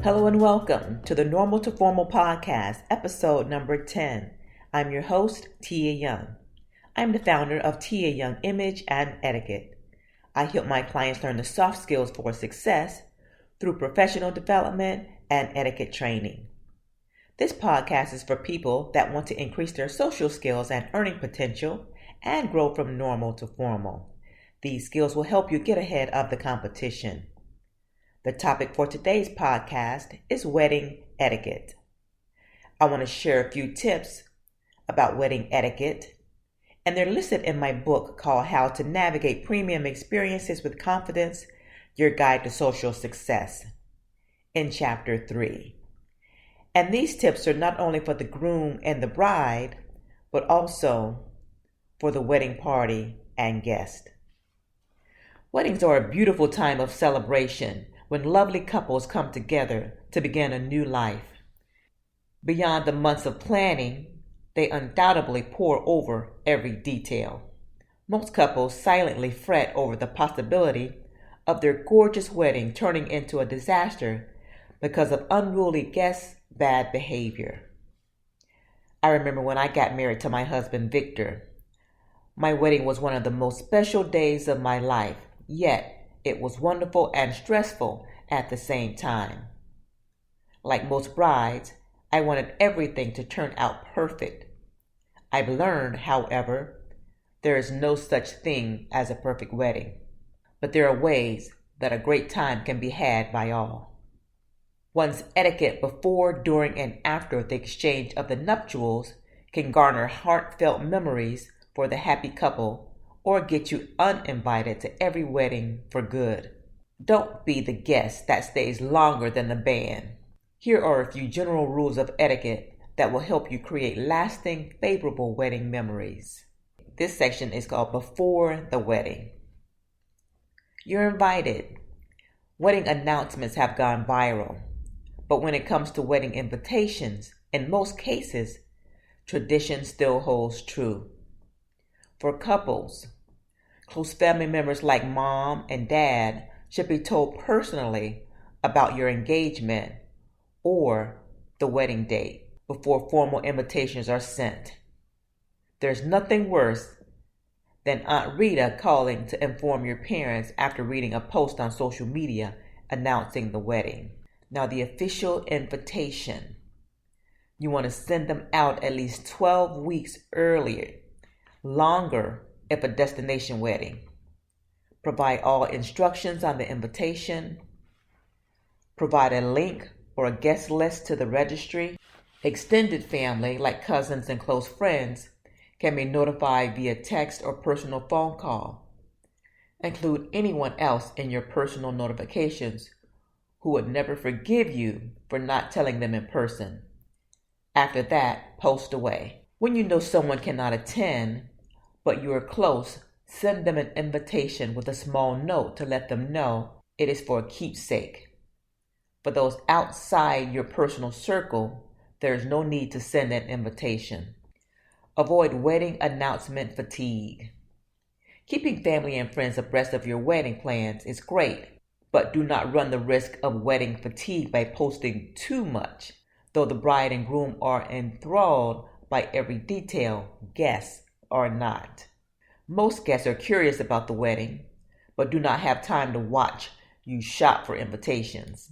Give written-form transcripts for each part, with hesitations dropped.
Hello and welcome to the Normal to Formal podcast, episode number 10. I'm your host, Tia Young. I'm the founder of Tia Young Image and Etiquette. I help my clients learn the soft skills for success through professional development and etiquette training. This podcast is for people that want to increase their social skills and earning potential and grow from normal to formal. These skills will help you get ahead of the competition. The topic for today's podcast is wedding etiquette. I want to share a few tips about wedding etiquette, and they're listed in my book called How to Navigate Premium Experiences with Confidence, Your Guide to Social Success, in Chapter 3. And these tips are not only for the groom and the bride, but also for the wedding party and guest. Weddings are a beautiful time of celebration when lovely couples come together to begin a new life. Beyond the months of planning, they undoubtedly pore over every detail. Most couples silently fret over the possibility of their gorgeous wedding turning into a disaster because of unruly guests' bad behavior. I remember when I got married to my husband, Victor. My wedding was one of the most special days of my life, yet it was wonderful and stressful at the same time. Like most brides, I wanted everything to turn out perfect. I've learned, however, there is no such thing as a perfect wedding, but there are ways that a great time can be had by all. One's etiquette before, during, and after the exchange of the nuptials can garner heartfelt memories for the happy couple or get you uninvited to every wedding for good. Don't be the guest that stays longer than the band. Here are a few general rules of etiquette that will help you create lasting, favorable wedding memories. This section is called Before the Wedding. You're invited. Wedding announcements have gone viral, but when it comes to wedding invitations, in most cases, tradition still holds true. For couples, close family members like mom and dad should be told personally about your engagement or the wedding date before formal invitations are sent. There's nothing worse than Aunt Rita calling to inform your parents after reading a post on social media announcing the wedding. Now, the official invitation. You want to send them out at least 12 weeks earlier. Longer if a destination wedding. Provide all instructions on the invitation. Provide a link or a guest list to the registry. Extended family, like cousins and close friends, can be notified via text or personal phone call. Include anyone else in your personal notifications who would never forgive you for not telling them in person. After that, post away. When you know someone cannot attend, but you are close, send them an invitation with a small note to let them know it is for a keepsake. For those outside your personal circle, there is no need to send an invitation. Avoid wedding announcement fatigue. Keeping family and friends abreast of your wedding plans is great, but do not run the risk of wedding fatigue by posting too much. Though the bride and groom are enthralled by every detail, guests are not. Most guests are curious about the wedding, but do not have time to watch you shop for invitations.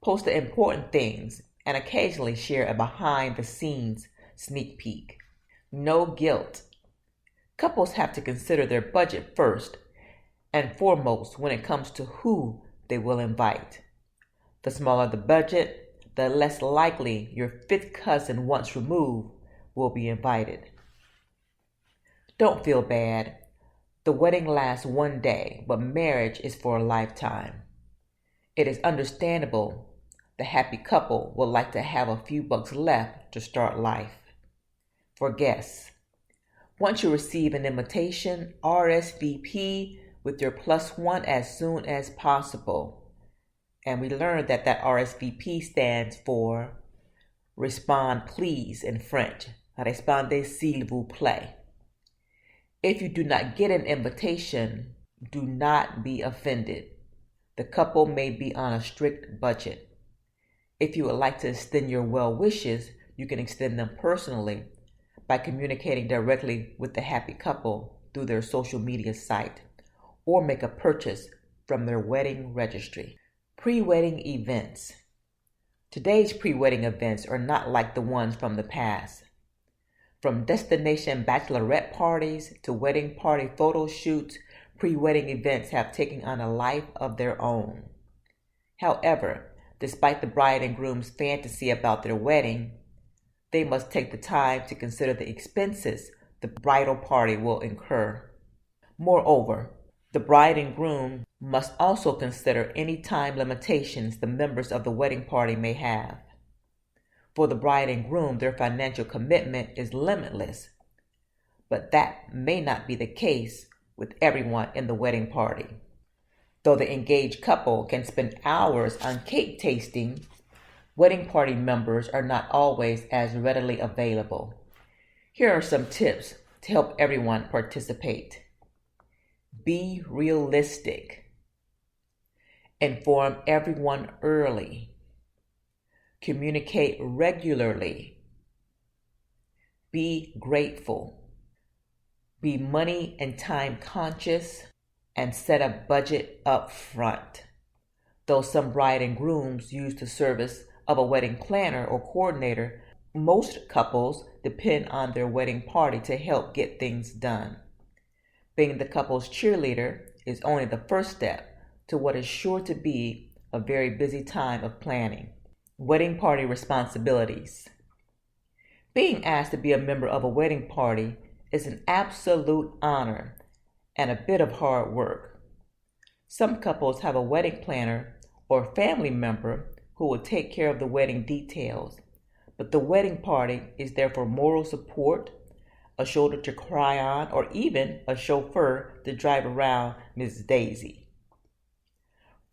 Post the important things and occasionally share a behind-the-scenes sneak peek. No guilt. Couples have to consider their budget first and foremost when it comes to who they will invite. The smaller the budget, the less likely your fifth cousin once removed will be invited. Don't feel bad. The wedding lasts one day, but marriage is for a lifetime. It is understandable the happy couple would like to have a few bucks left to start life. For guests, once you receive an invitation, RSVP with your +1 as soon as possible. And we learned that RSVP stands for Respond Please in French. Répondez s'il vous plaît. If you do not get an invitation, do not be offended. The couple may be on a strict budget. If you would like to extend your well wishes, you can extend them personally by communicating directly with the happy couple through their social media site or make a purchase from their wedding registry. Pre-wedding events. Today's pre-wedding events are not like the ones from the past. From destination bachelorette parties to wedding party photo shoots, pre-wedding events have taken on a life of their own. However, despite the bride and groom's fantasy about their wedding, they must take the time to consider the expenses the bridal party will incur. Moreover, the bride and groom must also consider any time limitations the members of the wedding party may have. For the bride and groom, their financial commitment is limitless, but that may not be the case with everyone in the wedding party. Though the engaged couple can spend hours on cake tasting, wedding party members are not always as readily available. Here are some tips to help everyone participate. Be realistic. Inform everyone early. Communicate regularly. Be grateful. Be money and time conscious and set a budget up front. Though some bride and grooms use the service of a wedding planner or coordinator, most couples depend on their wedding party to help get things done. Being the couple's cheerleader is only the first step to what is sure to be a very busy time of planning. Wedding party responsibilities. Being asked to be a member of a wedding party is an absolute honor and a bit of hard work. Some couples have a wedding planner or family member who will take care of the wedding details, but the wedding party is there for moral support, a shoulder to cry on, or even a chauffeur to drive around Miss Daisy.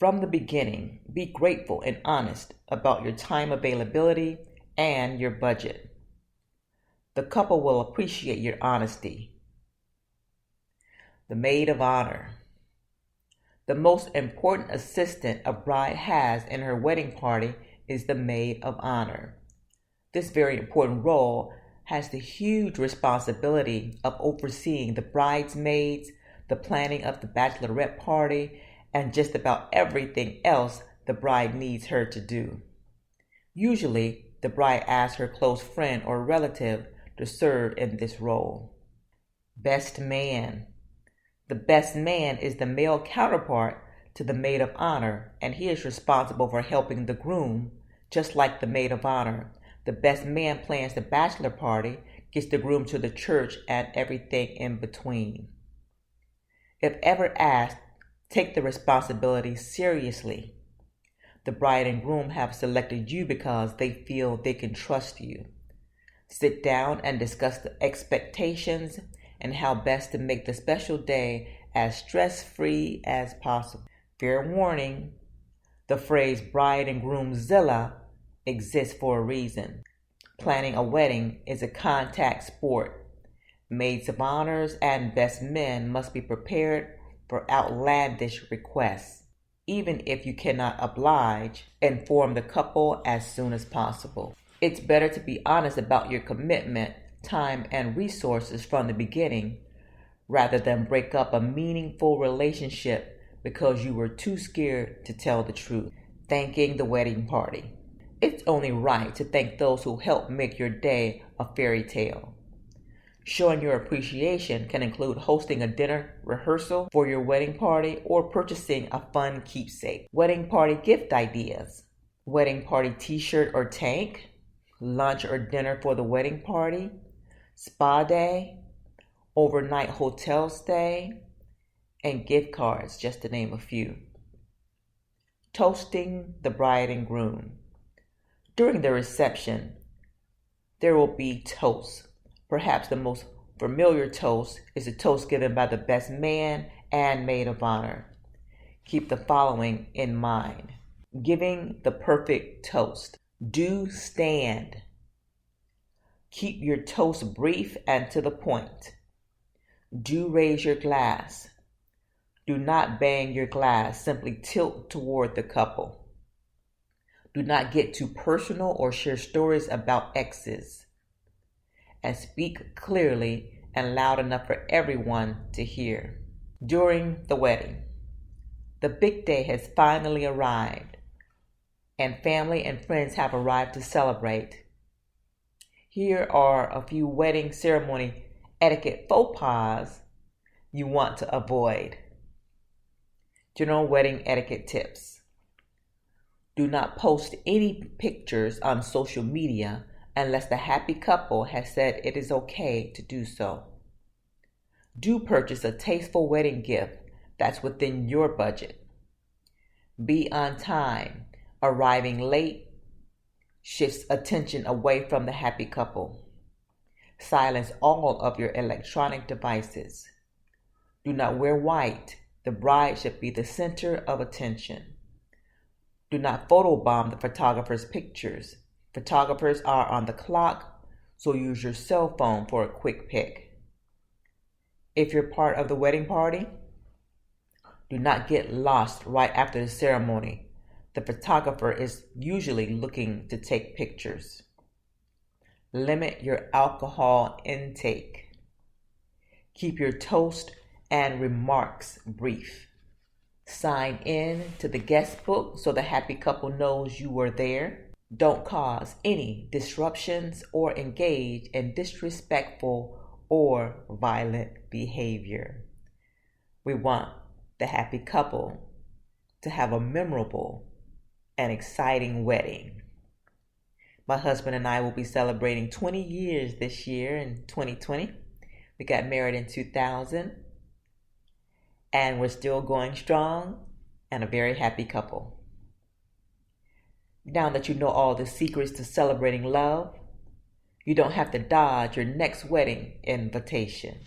From the beginning, be grateful and honest about your time availability and your budget. The couple will appreciate your honesty. The maid of honor. The most important assistant a bride has in her wedding party is the maid of honor. This very important role has the huge responsibility of overseeing the bridesmaids, the planning of the bachelorette party, and just about everything else the bride needs her to do. Usually, the bride asks her close friend or relative to serve in this role. Best man. The best man is the male counterpart to the maid of honor, and he is responsible for helping the groom, just like the maid of honor. The best man plans the bachelor party, gets the groom to the church, and everything in between. If ever asked, take the responsibility seriously. The bride and groom have selected you because they feel they can trust you. Sit down and discuss the expectations and how best to make the special day as stress-free as possible. Fair warning, the phrase bride and groomzilla exists for a reason. Planning a wedding is a contact sport. Maids of honors and best men must be prepared for outlandish requests. Even if you cannot oblige, inform the couple as soon as possible. It's better to be honest about your commitment, time, and resources from the beginning, rather than break up a meaningful relationship because you were too scared to tell the truth. Thanking the wedding party. It's only right to thank those who helped make your day a fairy tale. Showing your appreciation can include hosting a dinner rehearsal for your wedding party or purchasing a fun keepsake. Wedding party gift ideas. Wedding party t-shirt or tank. Lunch or dinner for the wedding party. Spa day. Overnight hotel stay. And gift cards, just to name a few. Toasting the bride and groom. During the reception, there will be toasts. Perhaps the most familiar toast is a toast given by the best man and maid of honor. Keep the following in mind. Giving the perfect toast. Do stand. Keep your toast brief and to the point. Do raise your glass. Do not bang your glass. Simply tilt toward the couple. Do not get too personal or share stories about exes. And speak clearly and loud enough for everyone to hear. During the wedding, the big day has finally arrived, and family and friends have arrived to celebrate. Here are a few wedding ceremony etiquette faux pas you want to avoid. General wedding etiquette tips. Do not post any pictures on social media unless the happy couple has said it is okay to do so. Do purchase a tasteful wedding gift that's within your budget. Be on time. Arriving late shifts attention away from the happy couple. Silence all of your electronic devices. Do not wear white. The bride should be the center of attention. Do not photobomb the photographer's pictures. Photographers are on the clock, so use your cell phone for a quick pic. If you're part of the wedding party, do not get lost right after the ceremony. The photographer is usually looking to take pictures. Limit your alcohol intake. Keep your toast and remarks brief. Sign in to the guest book so the happy couple knows you were there. Don't cause any disruptions or engage in disrespectful or violent behavior. We want the happy couple to have a memorable and exciting wedding. My husband and I will be celebrating 20 years this year in 2020. We got married in 2000, and we're still going strong and a very happy couple. Now that you know all the secrets to celebrating love, you don't have to dodge your next wedding invitation.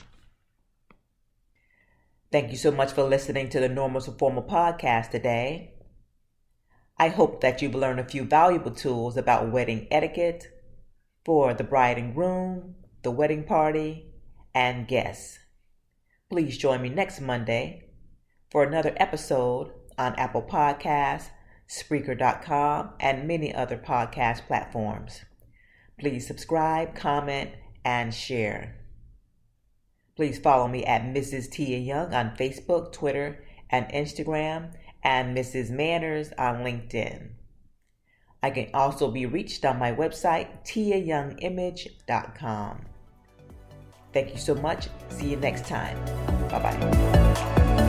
Thank you so much for listening to the Normal to Formal podcast today. I hope that you've learned a few valuable tools about wedding etiquette for the bride and groom, the wedding party, and guests. Please join me next Monday for another episode on Apple Podcasts, Spreaker.com, and many other podcast platforms. Please subscribe, comment, and share. Please follow me at Mrs. Tia Young on Facebook, Twitter, and Instagram, and Mrs. Manners on LinkedIn. I can also be reached on my website, tiayoungimage.com. Thank you so much. See you next time. Bye-bye.